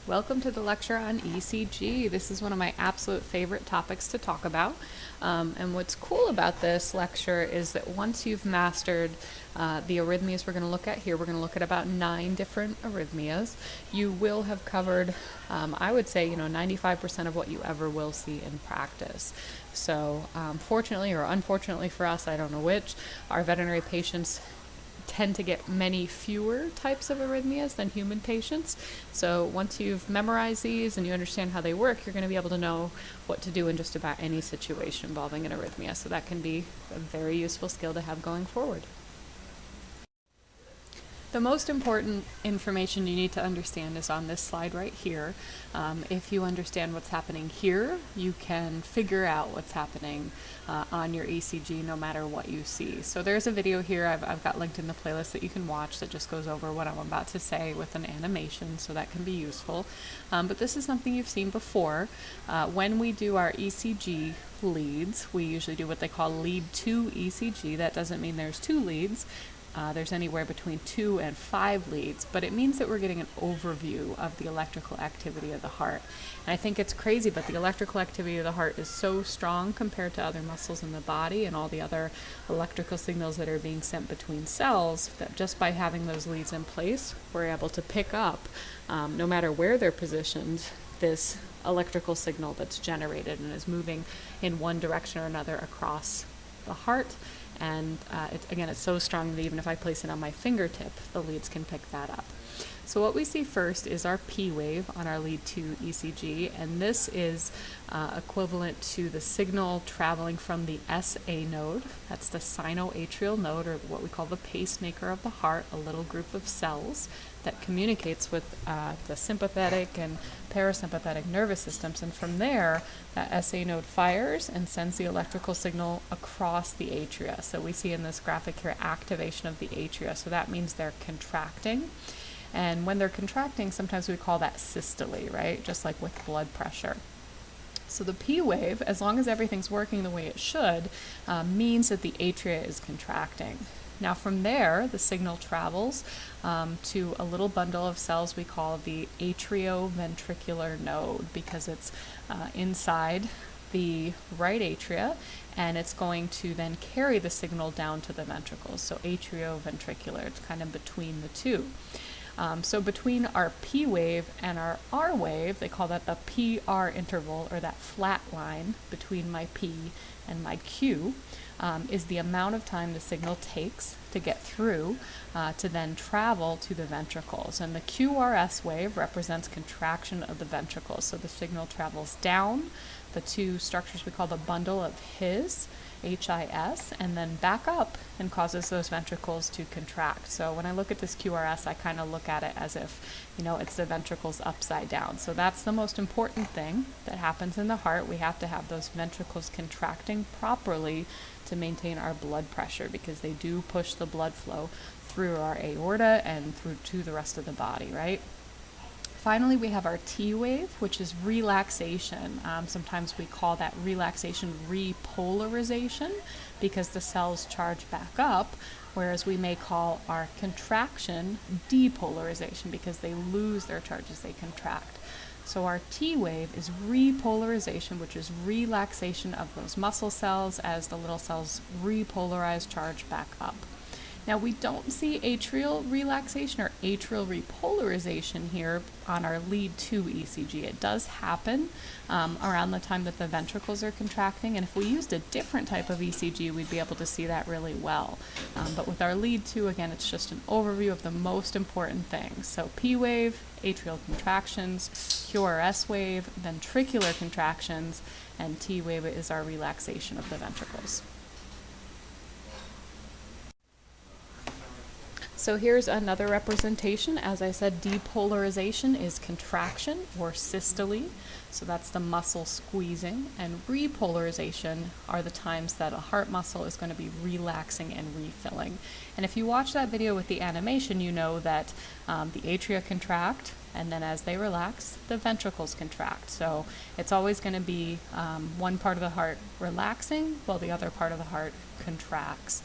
Welcome to the lecture on ECG. This is one of my absolute favorite topics to talk about. And what's cool about this lecture is that once you've mastered the arrhythmias we're going to look at here, we're going to look at about 9 different arrhythmias. You will have covered, I would say, 95% of what you ever will see in practice. So fortunately or unfortunately for us, I don't know which, our veterinary patients tend to get many fewer types of arrhythmias than human patients. So once you've memorized these and you understand how they work, you're going to be able to know what to do in just about any situation involving an arrhythmia. So that can be a very useful skill to have going forward. The most important information you need to understand is on this slide right here. If you understand what's happening here, you can figure out what's happening on your ECG no matter what you see. So there's a video here I've got linked in the playlist that you can watch that just goes over what I'm about to say with an animation, so that can be useful. But this is something you've seen before. When we do our ECG leads, we usually do what they call lead 2 ECG. That doesn't mean there's 2 leads. There's anywhere between 2 and 5 leads, but it means that we're getting an overview of the electrical activity of the heart. And I think it's crazy, but the electrical activity of the heart is so strong compared to other muscles in the body and all the other electrical signals that are being sent between cells that just by having those leads in place, we're able to pick up, no matter where they're positioned, this electrical signal that's generated and is moving in one direction or another across the heart. And it's so strong that even if I place it on my fingertip, the leads can pick that up. So what we see first is our P wave on our lead 2 ECG, and this is equivalent to the signal traveling from the SA node, that's the sinoatrial node, or what we call the pacemaker of the heart, a little group of cells that communicates with the sympathetic and parasympathetic nervous systems. And from there, that SA node fires and sends the electrical signal across the atria. So we see in this graphic here activation of the atria. So that means they're contracting. And when they're contracting, sometimes we call that systole, right? Just like with blood pressure. So the P wave, as long as everything's working the way it should, means that the atria is contracting. Now from there, the signal travels to a little bundle of cells we call the Atrioventricular node, because it's inside the right atria, and it's going to then carry the signal down to the ventricles. So atrioventricular, it's kind of between the two. So between our P wave and our R wave, they call that the PR interval, or that flat line between my P and my Q, is the amount of time the signal takes to get through to then travel to the ventricles. And the QRS wave represents contraction of the ventricles. So the signal travels down the two structures we call the bundle of HIS, and then back up and causes those ventricles to contract. So when I look at this QRS, I kind of look at it as if, it's the ventricles upside down. So that's the most important thing that happens in the heart. We have to have those ventricles contracting properly to maintain our blood pressure, because they do push the blood flow through our aorta and through to the rest of the body, right? Finally, we have our T wave, which is relaxation. Sometimes we call that relaxation repolarization, because the cells charge back up, whereas we may call our contraction depolarization, because they lose their charge as they contract. So our T wave is repolarization, which is relaxation of those muscle cells as the little cells repolarize, charge back up. Now we don't see atrial relaxation or atrial repolarization here on our lead 2 ECG. It does happen around the time that the ventricles are contracting, and if we used a different type of ECG, we'd be able to see that really well. But with our lead 2, again, it's just an overview of the most important things. So P wave, atrial contractions, QRS wave, ventricular contractions, and T wave is our relaxation of the ventricles. So here's another representation. As I said, depolarization is contraction or systole. So that's the muscle squeezing. And repolarization are the times that a heart muscle is going to be relaxing and refilling. And if you watch that video with the animation, you know that the atria contract and then as they relax, the ventricles contract. So it's always going to be one part of the heart relaxing while the other part of the heart contracts.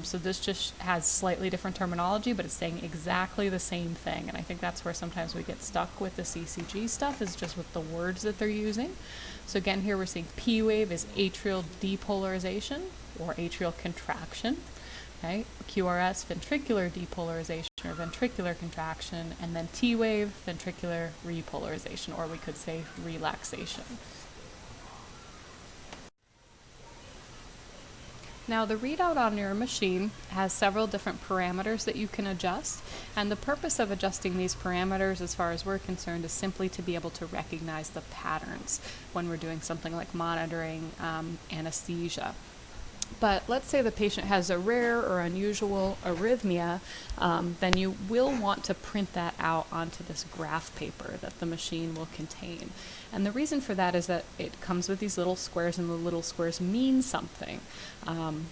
So this just has slightly different terminology, but it's saying exactly the same thing. And I think that's where sometimes we get stuck with this ECG stuff, is just with the words that they're using. So again, here we're seeing P wave is atrial depolarization or atrial contraction. Okay, QRS, ventricular depolarization or ventricular contraction, and then T wave, ventricular repolarization, or we could say relaxation. Now the readout on your machine has several different parameters that you can adjust, and the purpose of adjusting these parameters as far as we're concerned is simply to be able to recognize the patterns when we're doing something like monitoring anesthesia. But let's say the patient has a rare or unusual arrhythmia, then you will want to print that out onto this graph paper that the machine will contain. And the reason for that is that it comes with these little squares, and the little squares mean something.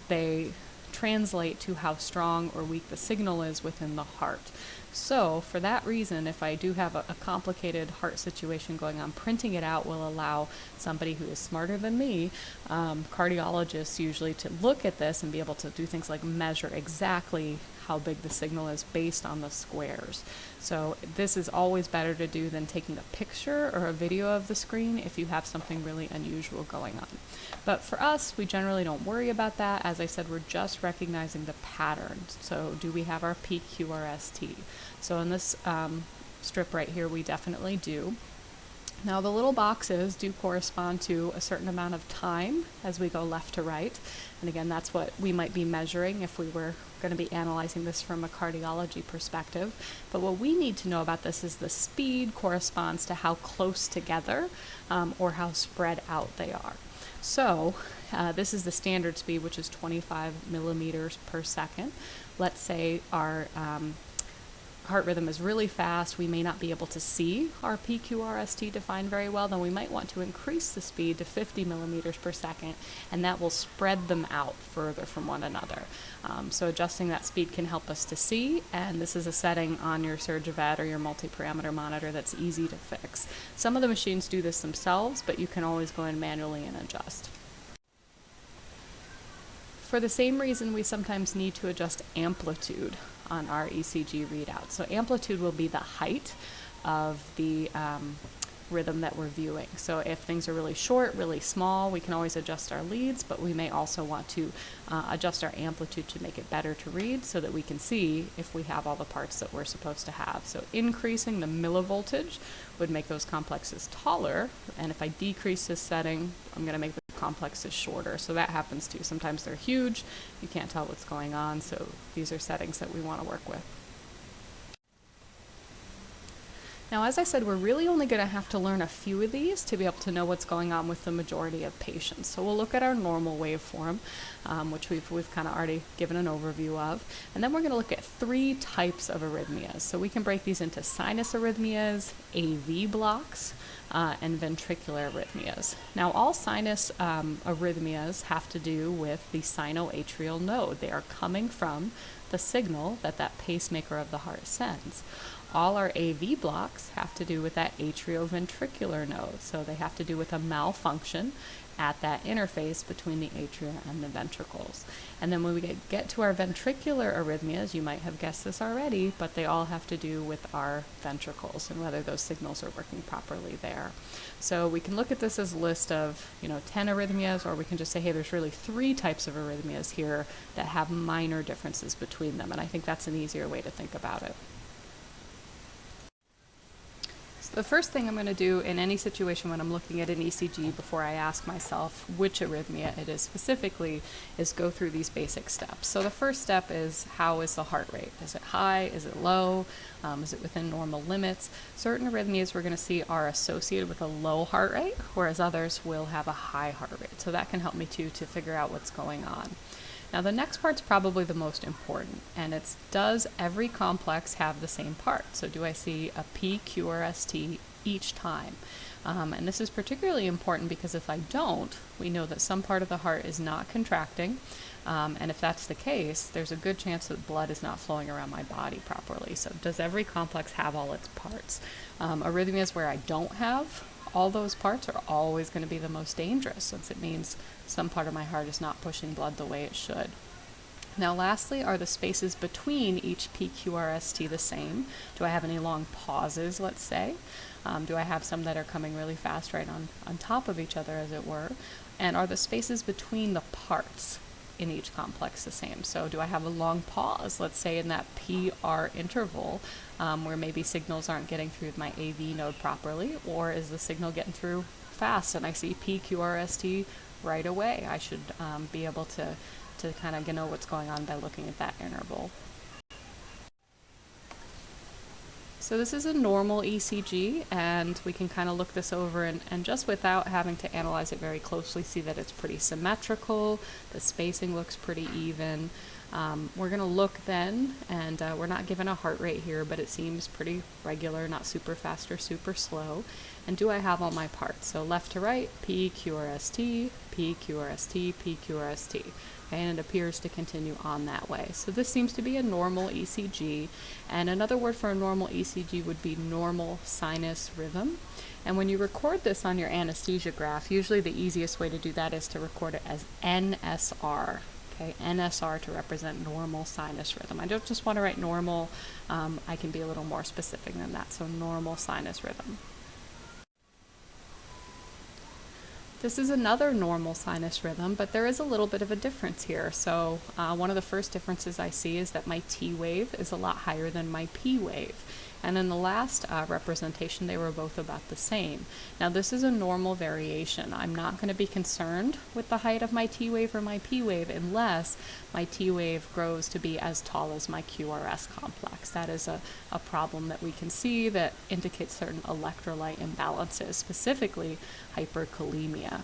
They translate to how strong or weak the signal is within the heart. So for that reason, if I do have a complicated heart situation going on, printing it out will allow somebody who is smarter than me, cardiologists usually, to look at this and be able to do things like measure exactly how big the signal is based on the squares. So this is always better to do than taking a picture or a video of the screen if you have something really unusual going on. But for us, we generally don't worry about that. As I said, we're just recognizing the patterns. So do we have our PQRST? So in this strip right here, we definitely do. Now the little boxes do correspond to a certain amount of time as we go left to right. And again, that's what we might be measuring if we were going to be analyzing this from a cardiology perspective. But what we need to know about this is the speed corresponds to how close together or how spread out they are. So this is the standard speed, which is 25 millimeters per second. Let's say our heart rhythm is really fast, we may not be able to see our PQRST defined very well, then we might want to increase the speed to 50 millimeters per second, and that will spread them out further from one another. So adjusting that speed can help us to see, and this is a setting on your SurgiVet or your multi-parameter monitor that's easy to fix. Some of the machines do this themselves, but you can always go in manually and adjust. For the same reason, we sometimes need to adjust amplitude on our ECG readout. So amplitude will be the height of the rhythm that we're viewing. So if things are really short, really small, we can always adjust our leads, but we may also want to adjust our amplitude to make it better to read so that we can see if we have all the parts that we're supposed to have. So increasing the millivoltage would make those complexes taller, and if I decrease this setting, I'm going to make the complexes shorter. So that happens too. Sometimes they're huge, you can't tell what's going on, so these are settings that we want to work with. Now, as I said, we're really only going to have to learn a few of these to be able to know what's going on with the majority of patients. So we'll look at our normal waveform, which we've kind of already given an overview of, and then we're going to look at 3 types of arrhythmias. So we can break these into sinus arrhythmias, AV blocks, and ventricular arrhythmias. Now, all sinus arrhythmias have to do with the sinoatrial node. They are coming from the signal that that pacemaker of the heart sends. All our AV blocks have to do with that atrioventricular node, so they have to do with a malfunction at that interface between the atria and the ventricles. And then when we get to our ventricular arrhythmias, you might have guessed this already, but they all have to do with our ventricles and whether those signals are working properly there. So we can look at this as a list of 10 arrhythmias, or we can just say, hey, there's really 3 types of arrhythmias here that have minor differences between them, and I think that's an easier way to think about it. The first thing I'm going to do in any situation when I'm looking at an ECG before I ask myself which arrhythmia it is specifically is go through these basic steps. So the first step is, how is the heart rate? Is it high? Is it low? Is it within normal limits? Certain arrhythmias we're going to see are associated with a low heart rate, whereas others will have a high heart rate. So that can help me too to figure out what's going on. Now the next part's probably the most important, and it's, does every complex have the same part? So do I see a PQRST each time. And this is particularly important because if I don't, we know that some part of the heart is not contracting. And if that's the case, there's a good chance that blood is not flowing around my body properly. So does every complex have all its parts? Arrhythmias where I don't have all those parts are always going to be the most dangerous, since it means some part of my heart is not pushing blood the way it should. Now lastly, are the spaces between each PQRST the same? Do I have any long pauses, let's say? Do I have some that are coming really fast right on top of each other, as it were? And are the spaces between the parts in each complex the same? So do I have a long pause, let's say in that PR interval, where maybe signals aren't getting through my AV node properly, or is the signal getting through fast and I see PQRST right away? I should be able to kind of know what's going on by looking at that interval. So this is a normal ECG, and we can kind of look this over and just without having to analyze it very closely, see that it's pretty symmetrical, the spacing looks pretty even. We're going to look then, and we're not given a heart rate here, but it seems pretty regular, not super fast or super slow. And do I have all my parts? So left to right, PQRST, PQRST, PQRST. And it appears to continue on that way. So this seems to be a normal ECG, and another word for a normal ECG would be normal sinus rhythm. And when you record this on your anesthesia graph, usually the easiest way to do that is to record it as NSR. Okay, NSR to represent normal sinus rhythm. I don't just want to write normal, I can be a little more specific than that, so normal sinus rhythm. This is another normal sinus rhythm, but there is a little bit of a difference here. So one of the first differences I see is that my T wave is a lot higher than my P wave. And in the last representation, they were both about the same. Now this is a normal variation. I'm not going to be concerned with the height of my T wave or my P wave unless my T wave grows to be as tall as my QRS complex. That is a problem that we can see that indicates certain electrolyte imbalances, specifically hyperkalemia.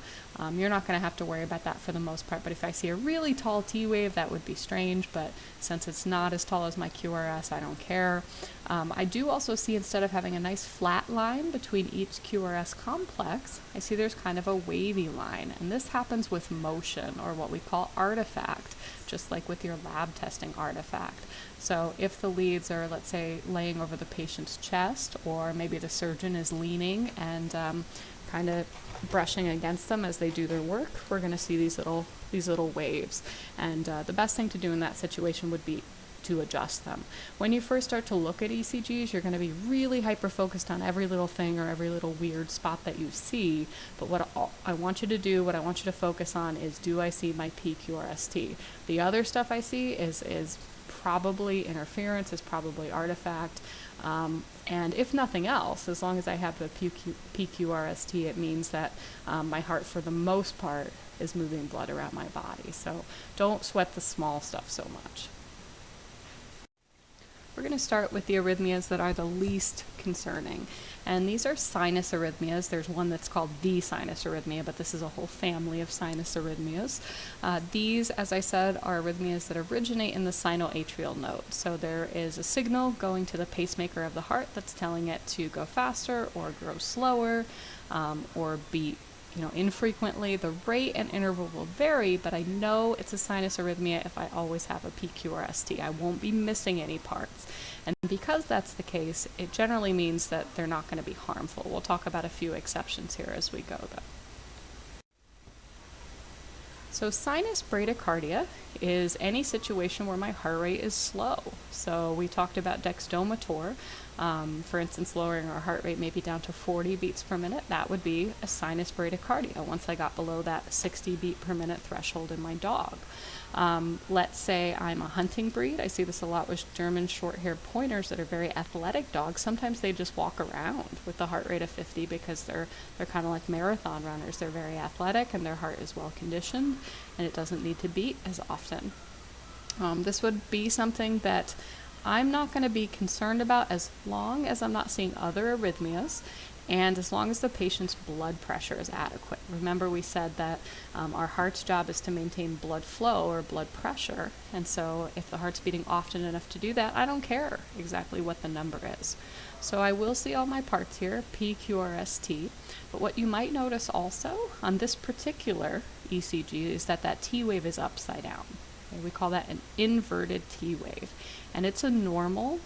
You're not going to have to worry about that for the most part, but if I see a really tall T wave, that would be strange, but since it's not as tall as my QRS, I don't care. I do also see, instead of having a nice flat line between each QRS complex, I see there's kind of a wavy line, and this happens with motion, or what we call artifact, just like with your lab testing artifact. So if the leads are, let's say, laying over the patient's chest, or maybe the surgeon is leaning and kind of brushing against them as they do their work, we're going to see these little waves. And the best thing to do in that situation would be to adjust them. When you first start to look at ECGs, you're going to be really hyper-focused on every little thing or every little weird spot that you see, but what I want you to do, what I want you to focus on is, do I see my PQRST? The other stuff I see is probably interference, is probably artifact, and if nothing else, as long as I have the PQRST, it means that my heart, for the most part, is moving blood around my body. So don't sweat the small stuff so much. We're going to start with the arrhythmias that are the least concerning. And these are sinus arrhythmias. There's one that's called the sinus arrhythmia, but this is a whole family of sinus arrhythmias. These, as I said, are arrhythmias that originate in the sinoatrial node. So there is a signal going to the pacemaker of the heart that's telling it to go faster or grow slower, or beat infrequently. The rate and interval will vary, but I know it's a sinus arrhythmia if I always have a PQRST. I won't be missing any parts. And because that's the case, it generally means that they're not going to be harmful. We'll talk about a few exceptions here as we go, though. So sinus bradycardia is any situation where my heart rate is slow. So we talked about dexdomitor. For instance, lowering our heart rate maybe down to 40 beats per minute. That would be a sinus bradycardia once I got below that 60 beat per minute threshold in my dog. Let's say I'm a hunting breed. I see this a lot with German short-haired pointers that are very athletic dogs. Sometimes they just walk around with the heart rate of 50 because they're kind of like marathon runners. They're very athletic and their heart is well conditioned and it doesn't need to beat as often. This would be something that I'm not going to be concerned about as long as I'm not seeing other arrhythmias and as long as the patient's blood pressure is adequate. Remember, we said that our heart's job is to maintain blood flow or blood pressure, and so if the heart's beating often enough to do that, I don't care exactly what the number is. So I will see all my parts here, P, Q, R, S, T, but what you might notice also on this particular ECG is that that T wave is upside down. Okay, we call that an inverted T wave, and it's a normal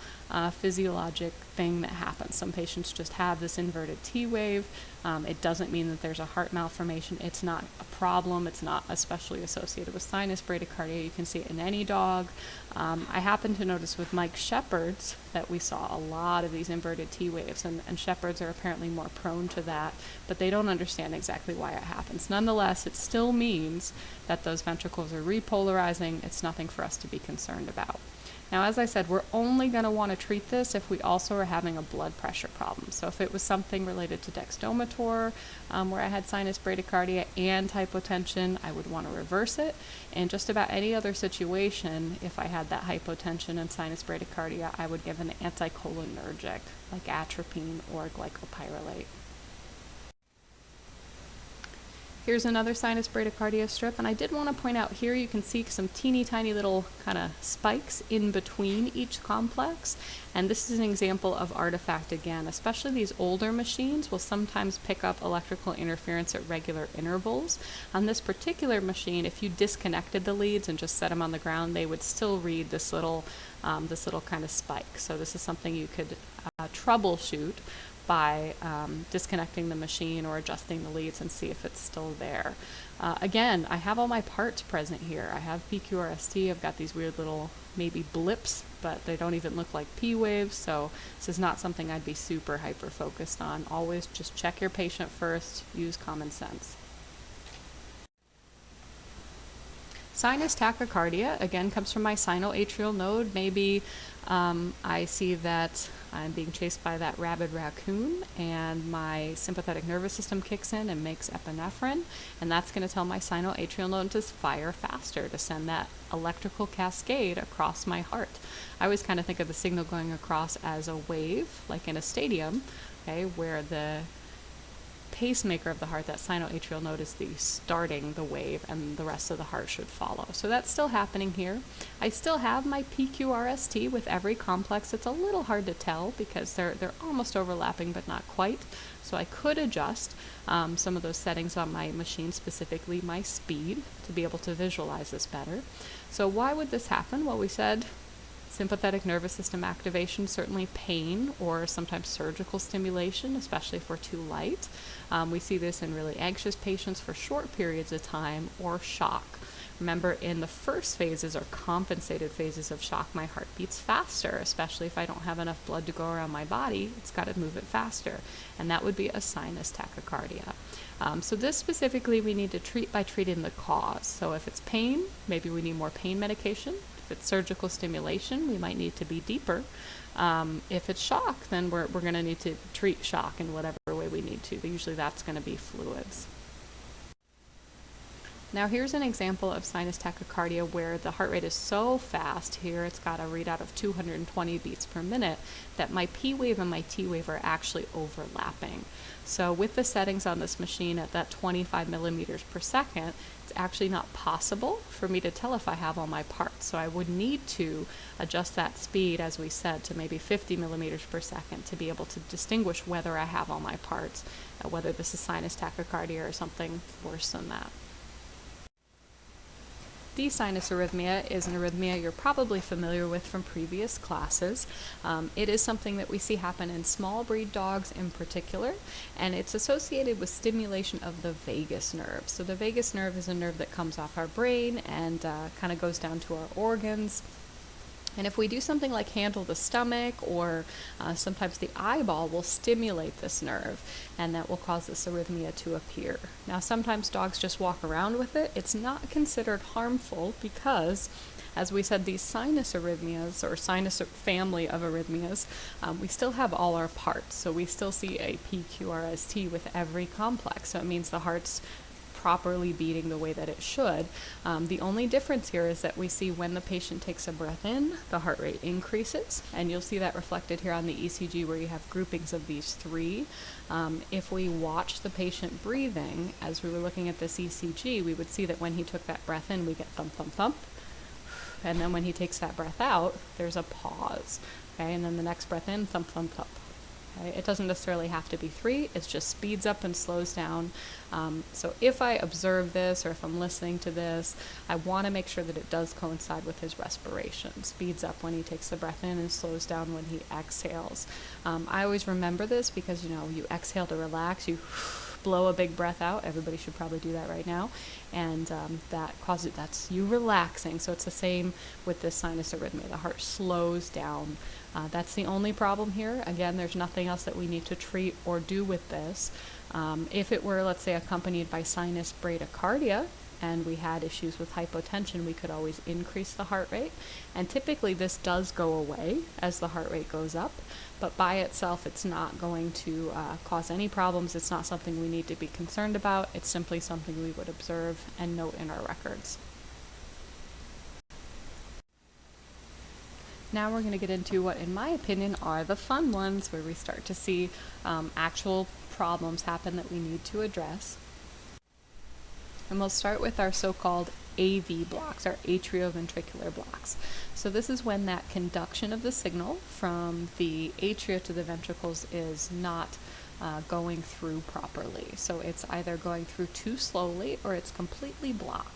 physiologic thing that happens. Some patients just have this inverted T wave. It doesn't mean that there's a heart malformation. It's not a problem. It's not especially associated with sinus bradycardia. You can see it in any dog. I happen to notice with Mike Shepherd's that we saw a lot of these inverted T waves, and Shepherds are apparently more prone to that, but they don't understand exactly why it happens. Nonetheless, it still means that those ventricles are repolarizing. It's nothing for us to be concerned about. Now, as I said, we're only going to want to treat this if we also are having a blood pressure problem. So if it was something related to dexdomator, where I had sinus bradycardia and hypotension, I would want to reverse it. And just about any other situation, if I had that hypotension and sinus bradycardia, I would give an anticholinergic like atropine or glycopyrrolate. Here's another sinus bradycardia strip, and I did want to point out here you can see some teeny tiny little kind of spikes in between each complex, and this is an example of artifact again. Especially these older machines will sometimes pick up electrical interference at regular intervals. On this particular machine, if you disconnected the leads and just set them on the ground, they would still read this little kind of spike. So this is something you could troubleshoot by disconnecting the machine or adjusting the leads and see if it's still there. Again, I have all my parts present here. I have PQRST, I've got these weird little maybe blips, but they don't even look like P waves, so this is not something I'd be super hyper focused on. Always just check your patient first, use common sense. Sinus tachycardia, again, comes from my sinoatrial node. Maybe I see that I'm being chased by that rabid raccoon and my sympathetic nervous system kicks in and makes epinephrine, and that's going to tell my sinoatrial node to fire faster, to send that electrical cascade across my heart. I always kind of think of the signal going across as a wave, like in a stadium, okay, where the pacemaker of the heart, that sinoatrial node, is starting the wave, and the rest of the heart should follow. So that's still happening here. I still have my PQRST with every complex. It's a little hard to tell because they're almost overlapping but not quite. So I could adjust some of those settings on my machine, specifically my speed, to be able to visualize this better. So why would this happen? Well, we said sympathetic nervous system activation, certainly pain or sometimes surgical stimulation, especially if we're too light. We see this in really anxious patients for short periods of time, or shock. Remember, in the first phases or compensated phases of shock, my heart beats faster, especially if I don't have enough blood to go around my body. It's got to move it faster, and that would be a sinus tachycardia. So this specifically we need to treat by treating the cause. So if it's pain, maybe we need more pain medication. If it's surgical stimulation, we might need to be deeper. If it's shock, then we're going to need to treat shock in whatever way we need to. But usually that's going to be fluids. Now here's an example of sinus tachycardia where the heart rate is so fast here, it's got a readout of 220 beats per minute, that my P wave and my T wave are actually overlapping. So with the settings on this machine at that 25 millimeters per second, it's actually not possible for me to tell if I have all my parts. So I would need to adjust that speed, as we said, to maybe 50 millimeters per second to be able to distinguish whether I have all my parts, whether this is sinus tachycardia or something worse than that. The sinus arrhythmia is an arrhythmia you're probably familiar with from previous classes. It is something that we see happen in small breed dogs in particular, and it's associated with stimulation of the vagus nerve. So the vagus nerve is a nerve that comes off our brain and kind of goes down to our organs. And if we do something like handle the stomach, or sometimes the eyeball will stimulate this nerve, and that will cause this arrhythmia to appear. Now, sometimes dogs just walk around with it. It's not considered harmful because, as we said, these sinus arrhythmias, or sinus family of arrhythmias, we still have all our parts. So we still see a PQRST with every complex. So it means the heart's properly beating the way that it should. The only difference here is that we see when the patient takes a breath in, the heart rate increases, and you'll see that reflected here on the ECG where you have groupings of these three. If we watch the patient breathing, as we were looking at this ECG, we would see that when he took that breath in, we get thump, thump, thump, and then when he takes that breath out, there's a pause, okay, and then the next breath in, thump, thump, thump. Okay? It doesn't necessarily have to be 3, it just speeds up and slows down. So if I observe this or if I'm listening to this, I want to make sure that it does coincide with his respiration. Speeds up when he takes the breath in and slows down when he exhales. I always remember this because, you know, you exhale to relax, you blow a big breath out. Everybody should probably do that right now. And that's you relaxing. So it's the same with this sinus arrhythmia. The heart slows down. That's the only problem here. Again, there's nothing else that we need to treat or do with this. If it were, let's say, accompanied by sinus bradycardia, and we had issues with hypotension, we could always increase the heart rate. And typically this does go away as the heart rate goes up, but by itself it's not going to cause any problems. It's not something we need to be concerned about. It's simply something we would observe and note in our records. Now we're going to get into what, in my opinion, are the fun ones, where we start to see actual problems happen that we need to address. And we'll start with our so-called AV blocks, our atrioventricular blocks. So this is when that conduction of the signal from the atria to the ventricles is not going through properly. So it's either going through too slowly or it's completely blocked.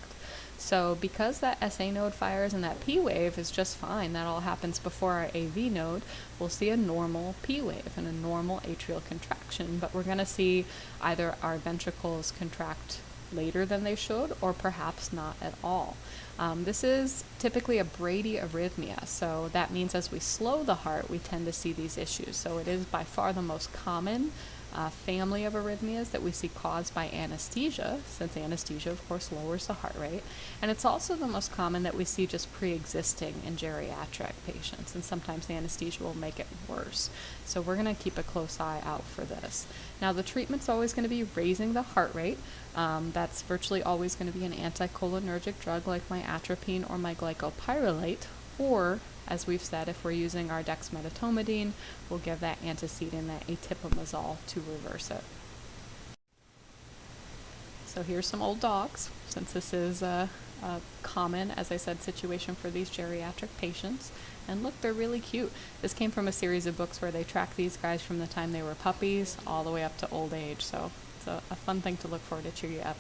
So because that SA node fires and that P wave is just fine, that all happens before our AV node, we'll see a normal P wave and a normal atrial contraction, but we're going to see either our ventricles contract later than they should, or perhaps not at all. This is typically a bradyarrhythmia, so that means as we slow the heart, we tend to see these issues. So it is by far the most common family of arrhythmias that we see caused by anesthesia, since anesthesia, of course, lowers the heart rate. And it's also the most common that we see just pre-existing in geriatric patients, and sometimes the anesthesia will make it worse. So we're going to keep a close eye out for this. Now, the treatment's always going to be raising the heart rate. That's virtually always going to be an anticholinergic drug like my atropine or my glycopyrrolate, or, as we've said, if we're using our dexmedetomidine, we'll give that antecedent, that atipamezole, to reverse it. So here's some old dogs, since this is a common, as I said, situation for these geriatric patients. And look, they're really cute. This came from a series of books where they track these guys from the time they were puppies all the way up to old age. So it's a fun thing to look for to cheer you up.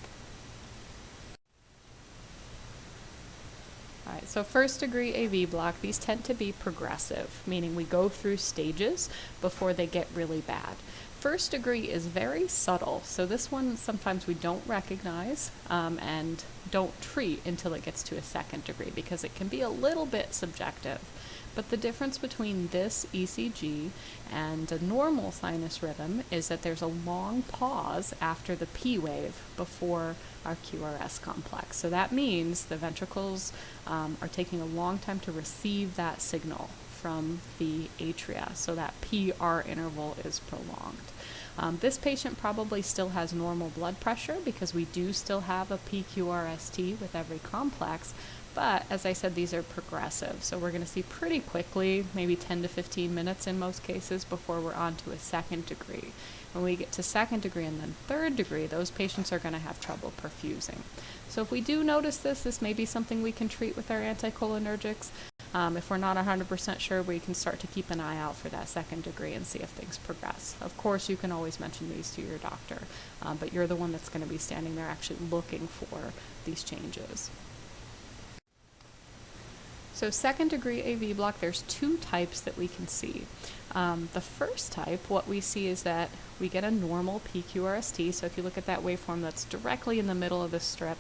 Alright, so first degree AV block, these tend to be progressive, meaning we go through stages before they get really bad. First degree is very subtle, so this one sometimes we don't recognize and don't treat until it gets to a second degree, because it can be a little bit subjective. But the difference between this ECG and a normal sinus rhythm is that there's a long pause after the P wave before our QRS complex. So that means the ventricles are taking a long time to receive that signal from the atria, so that PR interval is prolonged. This patient probably still has normal blood pressure because we do still have a PQRST with every complex, but as I said, these are progressive, so we're going to see pretty quickly, maybe 10 to 15 minutes in most cases, before we're on to a second degree. When we get to second degree and then third degree, those patients are going to have trouble perfusing. So if we do notice this may be something we can treat with our anticholinergics. If we're not 100% sure, we can start to keep an eye out for that second degree and see if things progress. Of course, you can always mention these to your doctor, but you're the one that's going to be standing there actually looking for these changes. So second degree AV block, there's two types that we can see. The first type, what we see is that we get a normal PQRST. So if you look at that waveform that's directly in the middle of the strip,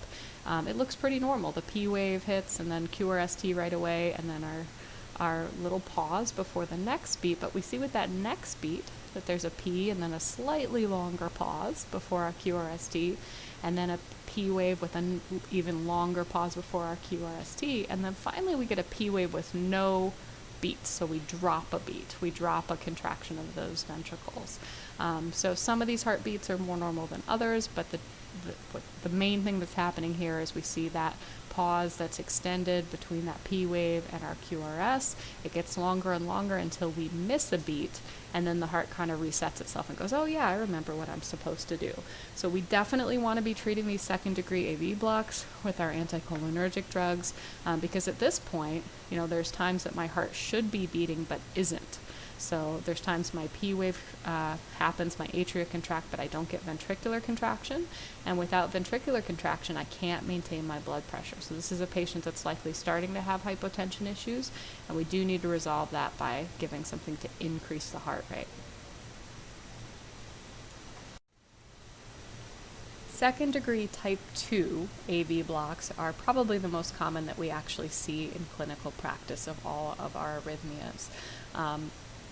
it looks pretty normal. The P wave hits and then QRST right away, and then our little pause before the next beat. But we see with that next beat that there's a P and then a slightly longer pause before our QRST, and then a P wave with an even longer pause before our QRST, and then finally we get a P wave with no beat, so we drop a beat, we drop a contraction of those ventricles. So some of these heartbeats are more normal than others, but the main thing that's happening here is we see that pause that's extended between that P wave and our QRS. It gets longer and longer until we miss a beat, and then the heart kind of resets itself and goes, oh yeah, I remember what I'm supposed to do. So we definitely want to be treating these second degree AV blocks with our anticholinergic drugs, because at this point, there's times that my heart should be beating but isn't. So there's times my P wave happens, my atria contract, but I don't get ventricular contraction. And without ventricular contraction, I can't maintain my blood pressure. So this is a patient that's likely starting to have hypotension issues, and we do need to resolve that by giving something to increase the heart rate. Second degree type 2 AV blocks are probably the most common that we actually see in clinical practice of all of our arrhythmias.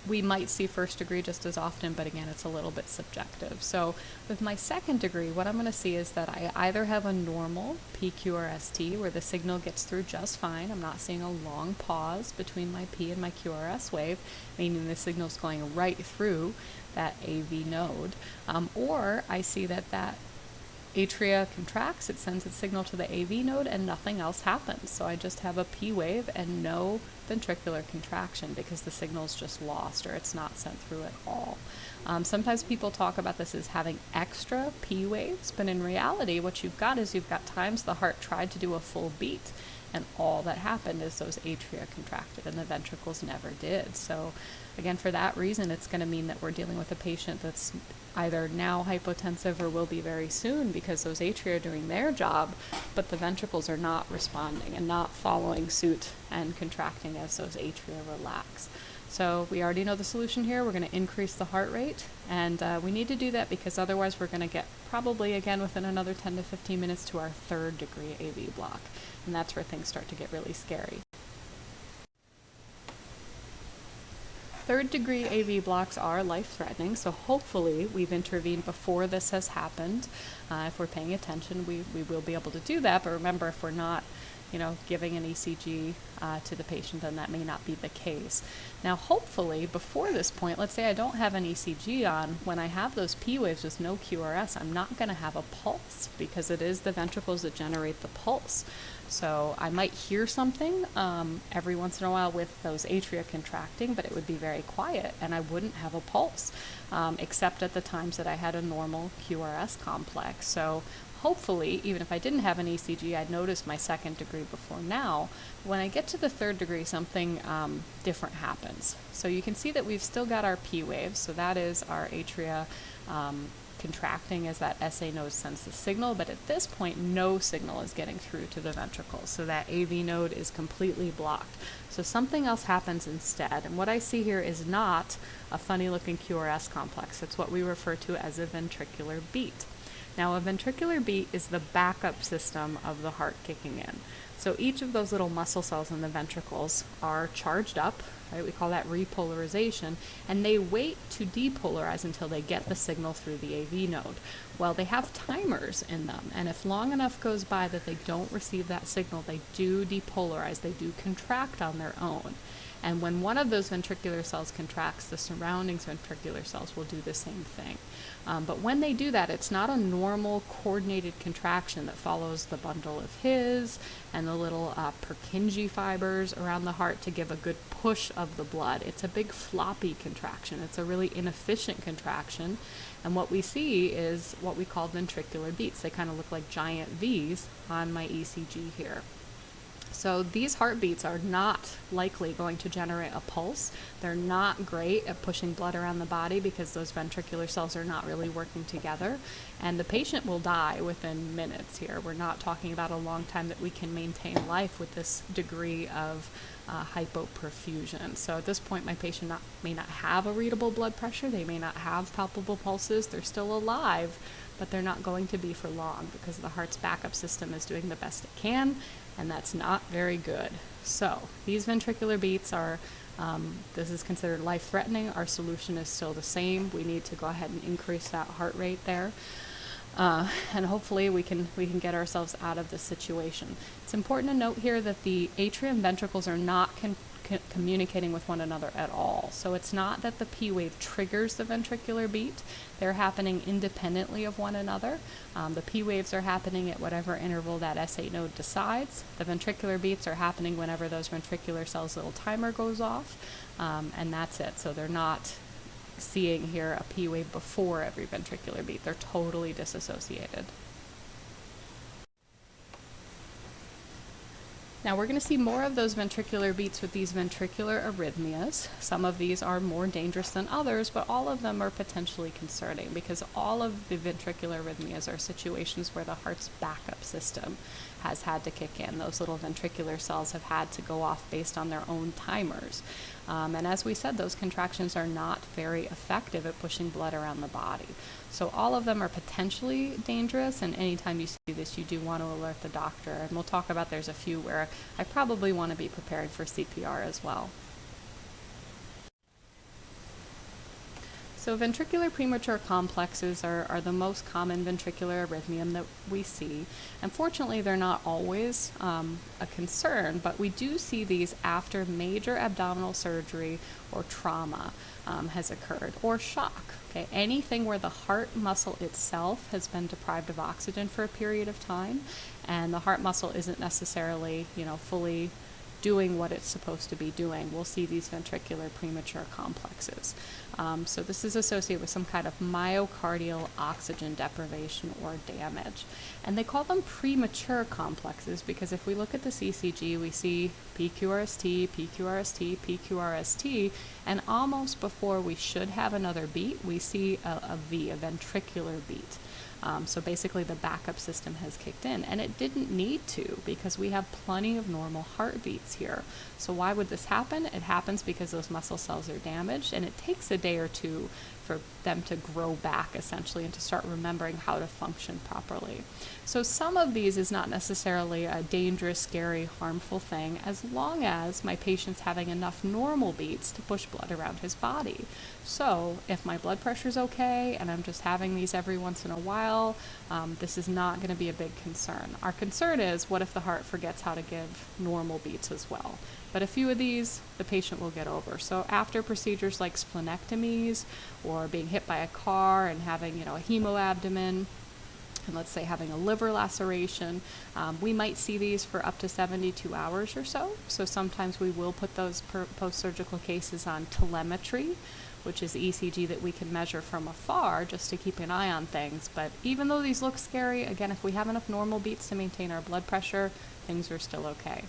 We might see first degree just as often, but again, it's a little bit subjective. So with my second degree, what I'm going to see is that I either have a normal PQRST where the signal gets through just fine. I'm not seeing a long pause between my P and my QRS wave, meaning the signal's going right through that AV node. Or I see that atria contracts, it sends its signal to the AV node, and nothing else happens. So I just have a P wave and no ventricular contraction because the signal's just lost or it's not sent through at all. Sometimes people talk about this as having extra P waves, but in reality what you've got is you've got times the heart tried to do a full beat and all that happened is those atria contracted and the ventricles never did. So again, for that reason, it's going to mean that we're dealing with a patient that's either now hypotensive or will be very soon because those atria are doing their job, but the ventricles are not responding and not following suit and contracting as those atria relax. So we already know the solution here. We're going to increase the heart rate, and we need to do that because otherwise we're going to get probably again within another 10 to 15 minutes to our third degree AV block, and that's where things start to get really scary. Third degree AV blocks are life-threatening, so hopefully we've intervened before this has happened. If we're paying attention, we will be able to do that, but remember, if we're not giving an ECG to the patient, then that may not be the case. Now, hopefully, before this point, let's say I don't have an ECG on, when I have those P waves with no QRS, I'm not going to have a pulse because it is the ventricles that generate the pulse. So I might hear something every once in a while with those atria contracting, but it would be very quiet and I wouldn't have a pulse, except at the times that I had a normal QRS complex. So hopefully, even if I didn't have an ECG, I'd notice my second degree before now. When I get to the third degree, something different happens. So you can see that we've still got our P waves, so that is our atria contracting as that SA node sends the signal, but at this point no signal is getting through to the ventricles, so that AV node is completely blocked. So something else happens instead, and what I see here is not a funny looking QRS complex. It's what we refer to as a ventricular beat. Now, a ventricular beat is the backup system of the heart kicking in. So each of those little muscle cells in the ventricles are charged up, right? We call that repolarization, and they wait to depolarize until they get the signal through the AV node. Well, they have timers in them, and if long enough goes by that they don't receive that signal, they do depolarize, they do contract on their own. And when one of those ventricular cells contracts, the surrounding ventricular cells will do the same thing. But when they do that, it's not a normal coordinated contraction that follows the bundle of His and the little Purkinje fibers around the heart to give a good push of the blood. It's a big floppy contraction. It's a really inefficient contraction. And what we see is what we call ventricular beats. They kind of look like giant V's on my ECG here. So these heartbeats are not likely going to generate a pulse. They're not great at pushing blood around the body because those ventricular cells are not really working together. And the patient will die within minutes here. We're not talking about a long time that we can maintain life with this degree of hypoperfusion. So at this point, my patient may not have a readable blood pressure. They may not have palpable pulses. They're still alive, but they're not going to be for long because the heart's backup system is doing the best it can, and that's not very good. So these ventricular beats are, this is considered life-threatening. Our solution is still the same. We need to go ahead and increase that heart rate there. And hopefully we can get ourselves out of this situation. It's important to note here that the atria and ventricles are not communicating with one another at all. So it's not that the P wave triggers the ventricular beat. They're happening independently of one another. The P waves are happening at whatever interval that S8 node decides. The ventricular beats are happening whenever those ventricular cells' little timer goes off, and that's it. So they're not seeing here a P wave before every ventricular beat. They're totally disassociated. Now we're going to see more of those ventricular beats with these ventricular arrhythmias. Some of these are more dangerous than others, but all of them are potentially concerning because all of the ventricular arrhythmias are situations where the heart's backup system has had to kick in. Those little ventricular cells have had to go off based on their own timers. And as we said, those contractions are not very effective at pushing blood around the body. So all of them are potentially dangerous, and anytime you see this, you do want to alert the doctor. And we'll talk about there's a few where I probably want to be preparing for CPR as well. So ventricular premature complexes are the most common ventricular arrhythmia that we see. Unfortunately, they're not always a concern, but we do see these after major abdominal surgery or trauma has occurred, or shock. Okay? Anything where the heart muscle itself has been deprived of oxygen for a period of time, and the heart muscle isn't necessarily, fully doing what it's supposed to be doing, we'll see these ventricular premature complexes. So this is associated with some kind of myocardial oxygen deprivation or damage. And they call them premature complexes because if we look at this ECG, we see PQRST, PQRST, PQRST, and almost before we should have another beat, we see a V, a ventricular beat. So basically the backup system has kicked in, and it didn't need to because we have plenty of normal heartbeats here. So why would this happen? It happens because those muscle cells are damaged, and it takes a day or two for them to grow back essentially and to start remembering how to function properly. So some of these is not necessarily a dangerous, scary, harmful thing as long as my patient's having enough normal beats to push blood around his body. So if my blood pressure's okay and I'm just having these every once in a while, this is not going to be a big concern. Our concern is what if the heart forgets how to give normal beats as well? But a few of these, the patient will get over. So after procedures like splenectomies or being hit by a car and having, a hemoabdomen, and let's say having a liver laceration, we might see these for up to 72 hours or so. So sometimes we will put those post-surgical cases on telemetry, which is ECG that we can measure from afar just to keep an eye on things. But even though these look scary, again, if we have enough normal beats to maintain our blood pressure, things are still okay.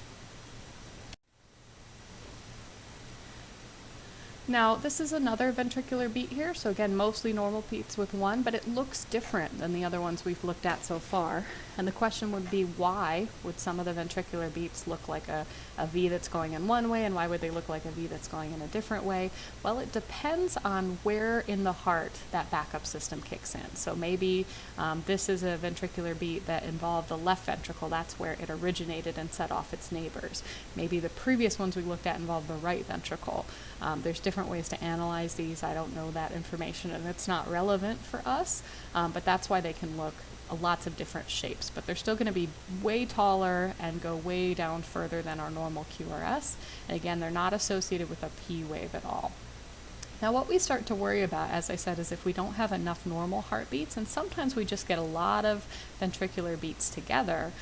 Now, this is another ventricular beat here, so again, mostly normal beats with one, but it looks different than the other ones we've looked at so far. And the question would be, why would some of the ventricular beats look like a V that's going in one way, and why would they look like a V that's going in a different way? Well, it depends on where in the heart that backup system kicks in. So maybe this is a ventricular beat that involved the left ventricle. That's where it originated and set off its neighbors. Maybe the previous ones we looked at involved the right ventricle. There's different ways to analyze these. I don't know that information, and it's not relevant for us, but that's why they can look lots of different shapes. But they're still going to be way taller and go way down further than our normal QRS. And again, they're not associated with a P wave at all. Now what we start to worry about, as I said, is if we don't have enough normal heartbeats, and sometimes we just get a lot of ventricular beats together.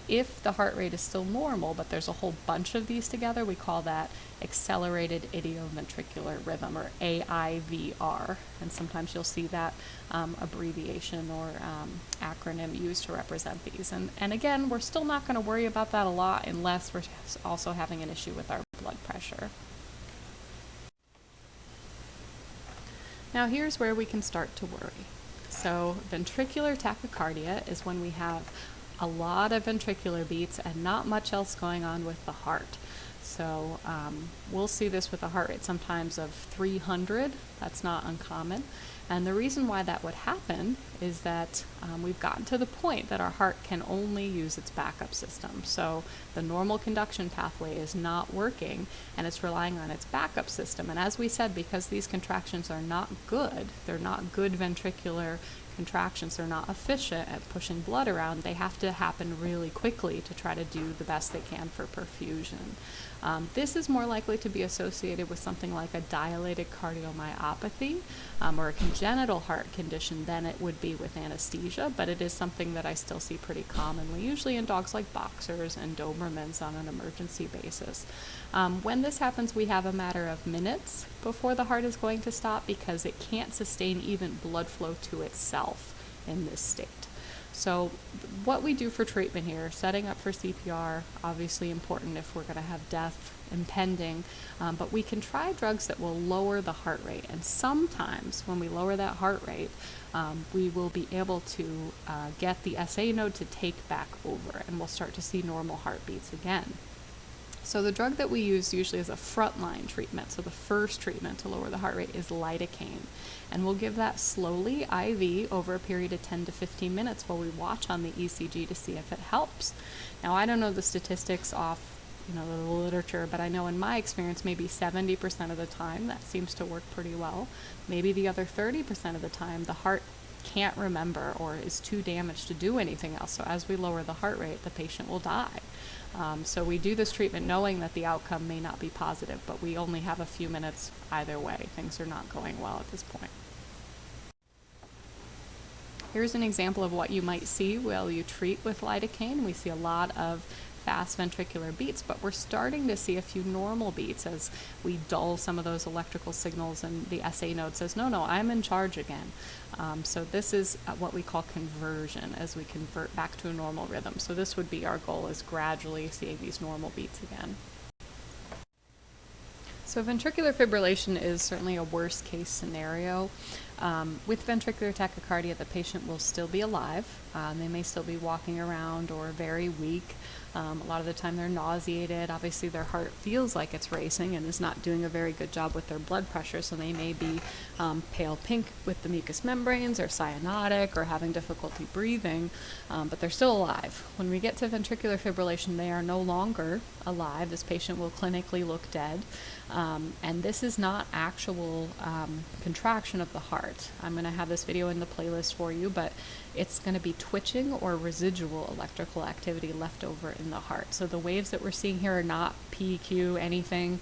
If the heart rate is still normal, but there's a whole bunch of these together, we call that accelerated idioventricular rhythm, or AIVR. And sometimes you'll see that abbreviation or acronym used to represent these. And again, we're still not going to worry about that a lot unless we're also having an issue with our blood pressure. Now here's where we can start to worry. So ventricular tachycardia is when we have a lot of ventricular beats and not much else going on with the heart. So we'll see this with a heart rate sometimes of 300. That's not uncommon. And the reason why that would happen is that we've gotten to the point that our heart can only use its backup system. So the normal conduction pathway is not working, and it's relying on its backup system. And as we said, because these contractions are not good, they're not good ventricular contractions, they're not efficient at pushing blood around, they have to happen really quickly to try to do the best they can for perfusion. This is more likely to be associated with something like a dilated cardiomyopathy or a congenital heart condition than it would be with anesthesia, but it is something that I still see pretty commonly, usually in dogs like boxers and Dobermans on an emergency basis. When this happens, we have a matter of minutes before the heart is going to stop because it can't sustain even blood flow to itself in this state. So what we do for treatment here, setting up for CPR, obviously important if we're going to have death impending, but we can try drugs that will lower the heart rate. And sometimes when we lower that heart rate, we will be able to get the SA node to take back over, and we'll start to see normal heartbeats again. So the drug that we use usually as a frontline treatment, so the first treatment to lower the heart rate, is lidocaine. And we'll give that slowly IV over a period of 10 to 15 minutes while we watch on the ECG to see if it helps. Now, I don't know the statistics off the literature, but I know in my experience maybe 70% of the time that seems to work pretty well. Maybe the other 30% of the time the heart can't remember or is too damaged to do anything else. So as we lower the heart rate, the patient will die. So we do this treatment knowing that the outcome may not be positive, but we only have a few minutes either way. Things are not going well at this point. Here's an example of what you might see while you treat with lidocaine. We see a lot of fast ventricular beats, but we're starting to see a few normal beats as we dull some of those electrical signals, and the SA node says, no, I'm in charge again. So this is what we call conversion, as we convert back to a normal rhythm. So this would be our goal, is gradually seeing these normal beats again. So ventricular fibrillation is certainly a worst case scenario. With ventricular tachycardia, the patient will still be alive. They may still be walking around or very weak. A lot of the time they're nauseated. Obviously their heart feels like it's racing and is not doing a very good job with their blood pressure, so they may be pale pink with the mucous membranes, or cyanotic, or having difficulty breathing, but they're still alive. When we get to ventricular fibrillation, they are no longer alive. This patient will clinically look dead, and this is not actual contraction of the heart. I'm going to have this video in the playlist for you, but it's going to be twitching or residual electrical activity left over in the heart. So the waves that we're seeing here are not PQ anything.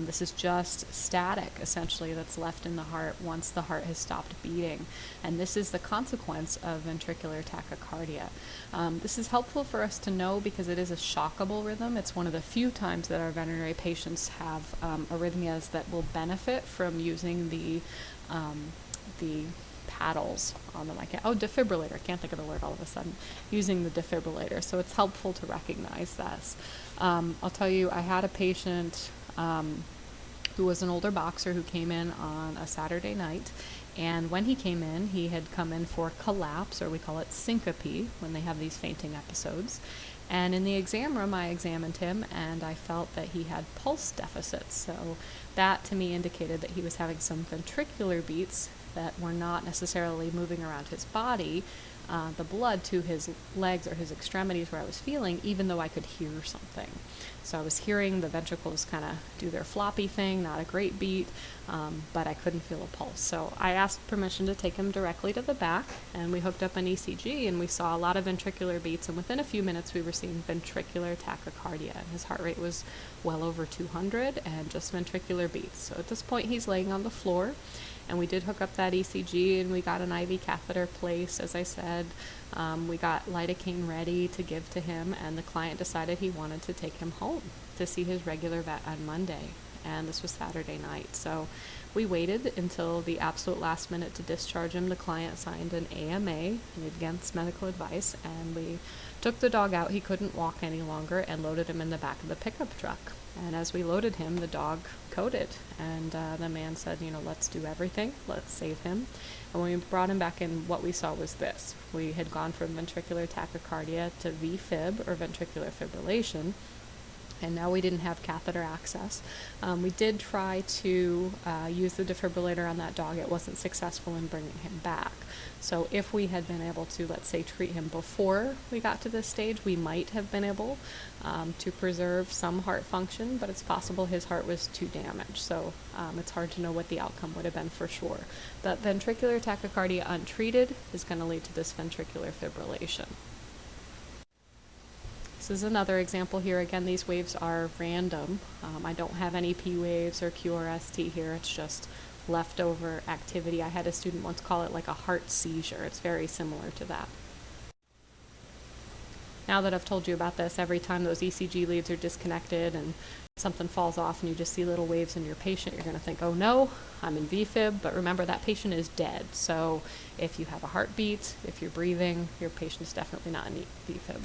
This is just static, essentially, that's left in the heart once the heart has stopped beating. And this is the consequence of ventricular tachycardia. This is helpful for us to know because it is a shockable rhythm. It's one of the few times that our veterinary patients have arrhythmias that will benefit from using the paddles on them. Defibrillator. I can't think of the word all of a sudden. Using the defibrillator. So it's helpful to recognize this. I'll tell you, I had a patient who was an older boxer who came in on a Saturday night. And when he came in, he had come in for collapse, or we call it syncope, when they have these fainting episodes. And in the exam room, I examined him, and I felt that he had pulse deficits. So that, to me, indicated that he was having some ventricular beats that were not necessarily moving around his body, the blood to his legs or his extremities where I was feeling, even though I could hear something. So I was hearing the ventricles kind of do their floppy thing, not a great beat, but I couldn't feel a pulse. So I asked permission to take him directly to the back, and we hooked up an ECG, and we saw a lot of ventricular beats, and within a few minutes we were seeing ventricular tachycardia, and his heart rate was well over 200 and just ventricular beats. So at this point he's laying on the floor, and we did hook up that ECG, and we got an IV catheter placed, as I said. We got lidocaine ready to give to him, and the client decided he wanted to take him home to see his regular vet on Monday, and this was Saturday night. So we waited until the absolute last minute to discharge him. The client signed an AMA, an against medical advice, and we took the dog out. He couldn't walk any longer, and loaded him in the back of the pickup truck. And as we loaded him, the dog coded, and the man said, let's do everything, let's save him. And when we brought him back in, what we saw was this. We had gone from ventricular tachycardia to VFib, or ventricular fibrillation, and now we didn't have catheter access. We did try to use the defibrillator on that dog. It wasn't successful in bringing him back. So if we had been able to, let's say, treat him before we got to this stage, we might have been able to preserve some heart function, but it's possible his heart was too damaged. So it's hard to know what the outcome would have been for sure. But ventricular tachycardia untreated is going to lead to this ventricular fibrillation. This is another example here. Again, these waves are random. I don't have any P waves or QRST here. It's just leftover activity. I had a student once call it like a heart seizure. It's very similar to that. Now that I've told you about this, every time those ECG leads are disconnected and something falls off and you just see little waves in your patient, you're going to think, oh no, I'm in VFib, but remember that patient is dead. So if you have a heartbeat, if you're breathing, your patient's definitely not in VFib.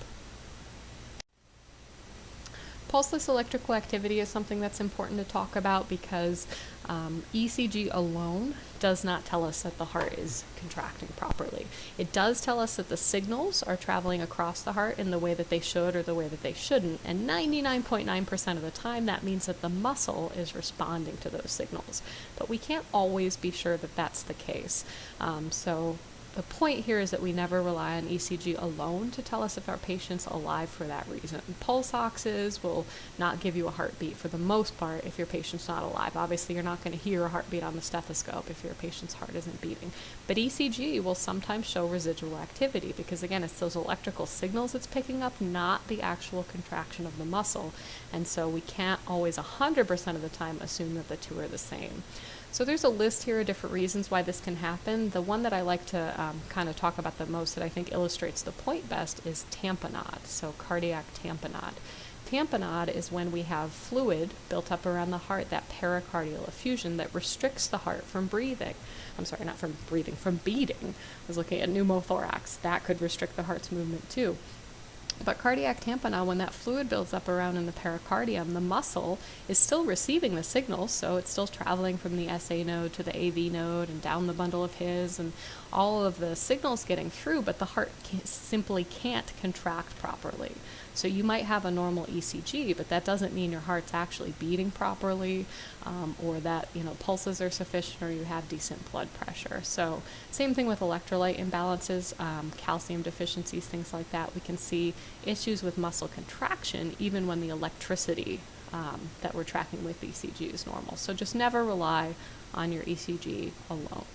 Pulseless electrical activity is something that's important to talk about because ECG alone does not tell us that the heart is contracting properly. It does tell us that the signals are traveling across the heart in the way that they should or the way that they shouldn't, and 99.9% of the time that means that the muscle is responding to those signals. But we can't always be sure that that's the case. So the point here is that we never rely on ECG alone to tell us if our patient's alive for that reason. Pulse oxes will not give you a heartbeat for the most part if your patient's not alive. Obviously, you're not going to hear a heartbeat on the stethoscope if your patient's heart isn't beating. But ECG will sometimes show residual activity because, again, it's those electrical signals it's picking up, not the actual contraction of the muscle. And so we can't always 100% of the time assume that the two are the same. So there's a list here of different reasons why this can happen. The one that I like to kind of talk about the most that I think illustrates the point best is tamponade, so cardiac tamponade. Tamponade is when we have fluid built up around the heart, that pericardial effusion that restricts the heart from breathing. I'm sorry, not from breathing, from beating. I was looking at pneumothorax. That could restrict the heart's movement too. But cardiac tamponade, when that fluid builds up around in the pericardium, the muscle is still receiving the signals, so it's still traveling from the SA node to the AV node and down the bundle of His, and all of the signals getting through, but the heart simply can't contract properly. So you might have a normal ECG, but that doesn't mean your heart's actually beating properly, or that pulses are sufficient, or you have decent blood pressure. So same thing with electrolyte imbalances, calcium deficiencies, things like that. We can see issues with muscle contraction even when the electricity that we're tracking with ECG is normal. So just never rely on your ECG alone.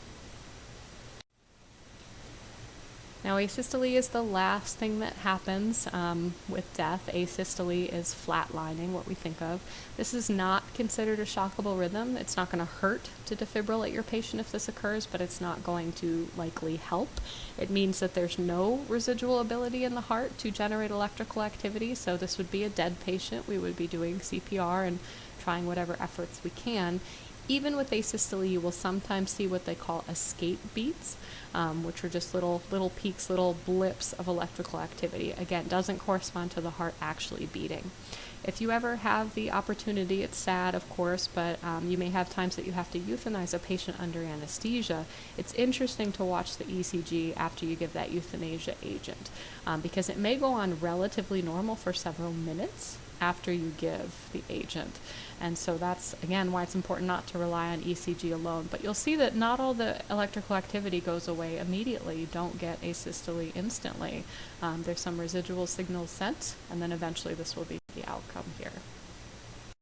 Now, asystole is the last thing that happens with death. Asystole is flatlining, what we think of. This is not considered a shockable rhythm. It's not going to hurt to defibrillate your patient if this occurs, but it's not going to likely help. It means that there's no residual ability in the heart to generate electrical activity, so this would be a dead patient. We would be doing CPR and trying whatever efforts we can. Even with asystole, you will sometimes see what they call escape beats, which are just little peaks, little blips of electrical activity. Again, doesn't correspond to the heart actually beating. If you ever have the opportunity, it's sad, of course, but you may have times that you have to euthanize a patient under anesthesia. It's interesting to watch the ECG after you give that euthanasia agent, because it may go on relatively normal for several minutes after you give the agent. And so that's, again, why it's important not to rely on ECG alone. But you'll see that not all the electrical activity goes away immediately. You don't get asystole instantly. There's some residual signals sent, and then eventually this will be the outcome here.